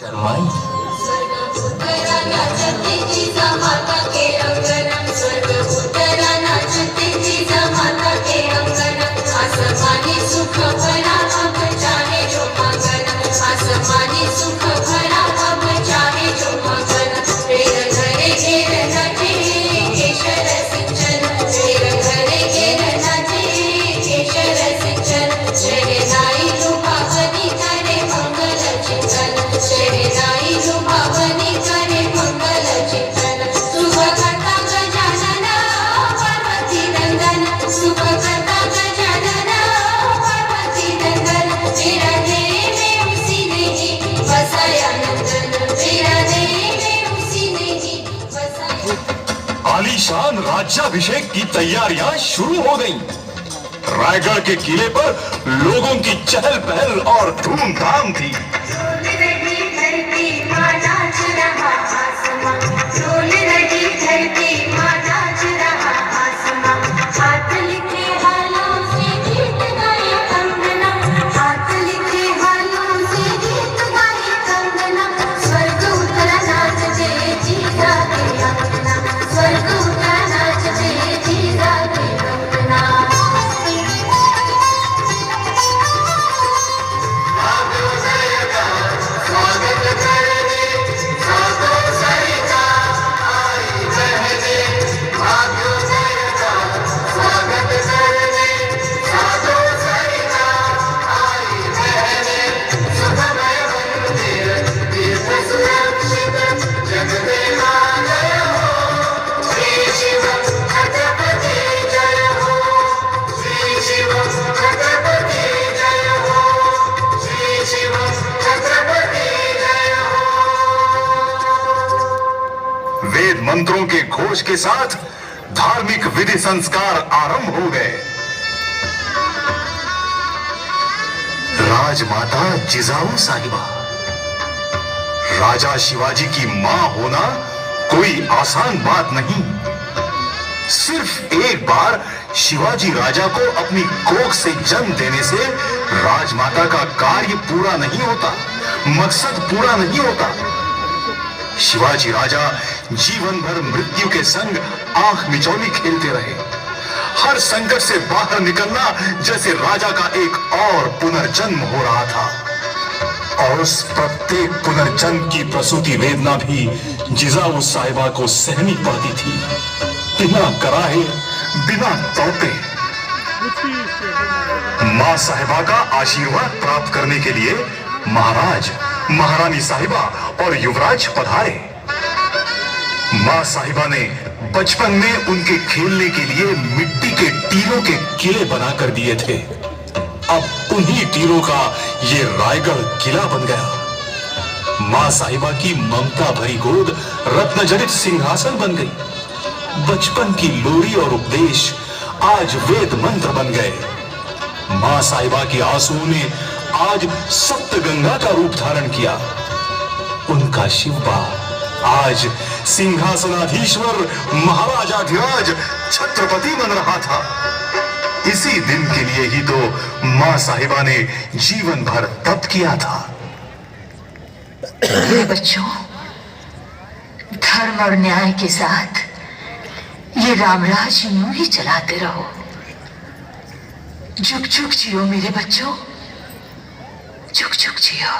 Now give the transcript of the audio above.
शर्माई। आलीशान राज्याभिषेक की तैयारियां शुरू हो गईं। रायगढ़ के किले पर लोगों की चहल पहल और धूमधाम थी। वेद मंत्रों के घोष के साथ धार्मिक विधि संस्कार आरंभ हो गए। राजमाता जिजाऊ साहिबा, राजा शिवाजी की मां होना कोई आसान बात नहीं। सिर्फ एक बार शिवाजी राजा को अपनी कोख से जन्म देने से राजमाता का कार्य पूरा नहीं होता, मकसद पूरा नहीं होता। शिवाजी राजा जीवन भर मृत्यु के संग आंख मिचौली खेलते रहे। हर संकट से बाहर निकलना जैसे राजा का एक और पुनर्जन्म हो रहा था। और उस प्रत्येक पुनर्जन्म की प्रसूति वेदना भी जिजाऊ साहिबा को सहनी पड़ती थी, बिना कराहे, बिना तौते। मां साहिबा का आशीर्वाद प्राप्त करने के लिए महाराज, महारानी साहिबा और युवराज पधारे। मां साहिबा ने बचपन में उनके खेलने के लिए मिट्टी के टीलों के किले बनाकर दिए थे। अब उन्हीं टीलों का ये रायगढ़ किला बन गया। मां साहिबा की ममता भरी गोद रत्न जड़ित सिंहासन बन गई। बचपन की लोरी और उपदेश आज वेद मंत्र बन गए। मां साहिबा की आंसुओं ने आज सप्त गंगा का रूप धारण किया। उनका शिवबा आज सिंहासनाधीश्वर महाराजाधिराज छत्रपति बन रहा था। इसी दिन के लिए ही तो मां साहिबा ने जीवन भर तप किया था। मेरे बच्चों, धर्म और न्याय के साथ ये रामराज यूं ही चलाते रहो। जुग जुग जियो मेरे बच्चों, जुग जुग जियो।